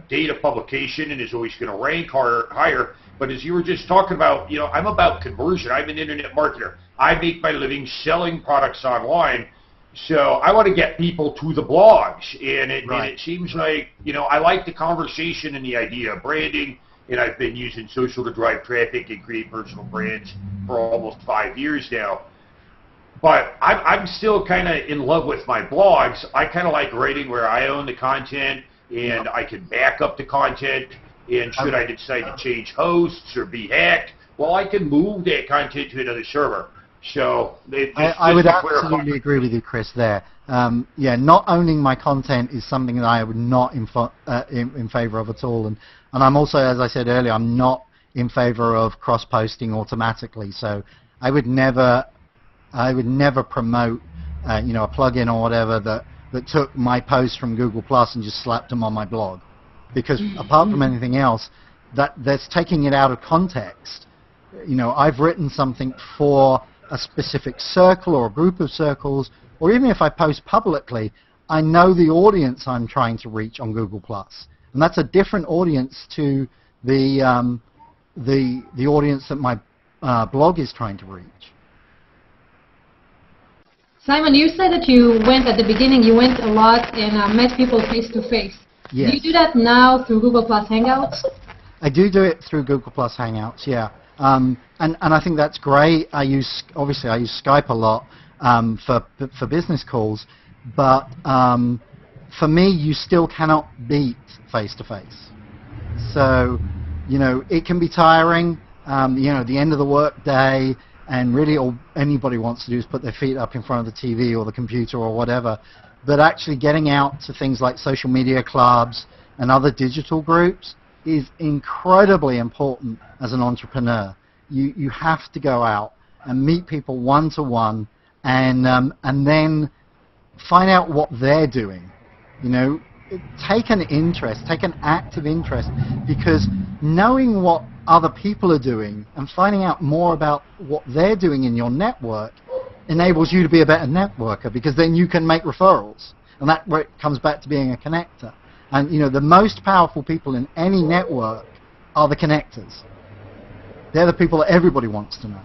date of publication and is always going to rank higher. But as you were just talking about, I'm about conversion. I'm an internet marketer. I make my living selling products online. So I want to get people to the blogs. And it seems like, I like the conversation and the idea of branding. And I've been using social to drive traffic and create personal brands for almost 5 years now. But I'm still kind of in love with my blogs. I kind of like writing where I own the content and I can back up the content. And should I decide to change hosts or be hacked, well, I can move that content to another server. So I would absolutely agree with you, Chris, there. Yeah, not owning my content is something that I would not in favor of at all. And I'm also, as I said earlier, I'm not in favor of cross-posting automatically. So I would never promote, a plugin or whatever that took my posts from Google Plus and just slapped them on my blog. Because apart from anything else, that's taking it out of context. I've written something for a specific circle or a group of circles, or even if I post publicly, I know the audience I'm trying to reach on Google Plus, and that's a different audience to the audience that my blog is trying to reach. Simon, you said that at the beginning, you went a lot and met people face to face. Yes. Do you do that now through Google Plus Hangouts? I do it through Google Plus Hangouts, yeah. And I think that's great. Obviously I use Skype a lot for business calls, but for me, you still cannot beat face-to-face. So, it can be tiring, the end of the work day, and really all anybody wants to do is put their feet up in front of the TV or the computer or whatever. But actually getting out to things like social media clubs and other digital groups is incredibly important as an entrepreneur. You have to go out and meet people one-to-one and then find out what they're doing. Take an active interest, because knowing what other people are doing and finding out more about what they're doing in your network enables you to be a better networker, because then you can make referrals, and that's where it comes back to being a connector. And the most powerful people in any network are the connectors. They're the people that everybody wants to know.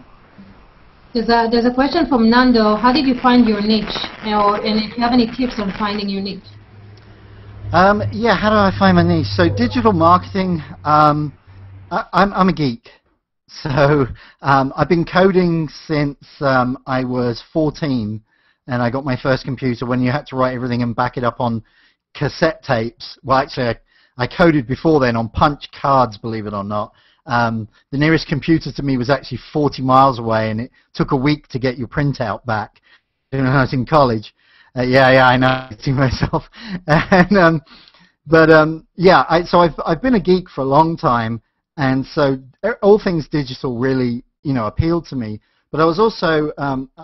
There's a question from Nando. How did you find your niche? And if you have any tips on finding your niche? Yeah, how do I find my niche? So digital marketing, I'm a geek. So I've been coding since I was 14, and I got my first computer when you had to write everything and back it up on cassette tapes. Well, actually, I coded before then on punch cards, believe it or not. The nearest computer to me was actually 40 miles away, and it took a week to get your printout back when I was in college. Yeah, I know, to myself. And, so I've been a geek for a long time, and so all things digital really, appealed to me. But I was also,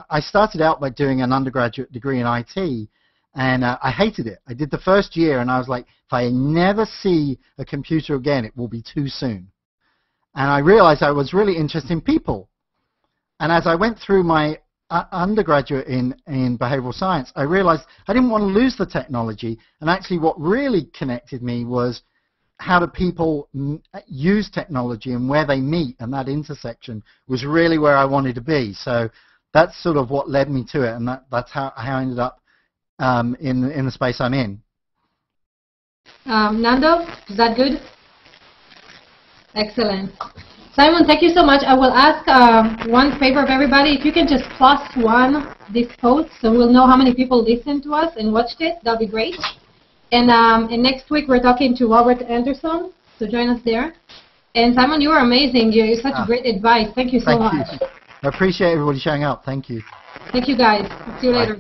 I started out by doing an undergraduate degree in IT, and I hated it. I did the first year, and I was like, if I never see a computer again, it will be too soon. And I realized I was really interested in people. And as I went through my undergraduate in behavioral science, I realized I didn't want to lose the technology, and actually what really connected me was how do people use technology and where they meet, and that intersection was really where I wanted to be. So that's sort of what led me to it, and that's how I ended up in the space I'm in. Nando, is that good? Excellent. Simon, thank you so much. I will ask one favor of everybody. If you can just +1 this post so we'll know how many people listened to us and watched it, that'll be great. And next week we're talking to Robert Anderson, so join us there. And Simon, you are amazing. You're such great advice. Thank you so much. I appreciate everybody showing up. Thank you. Thank you, guys. See you later.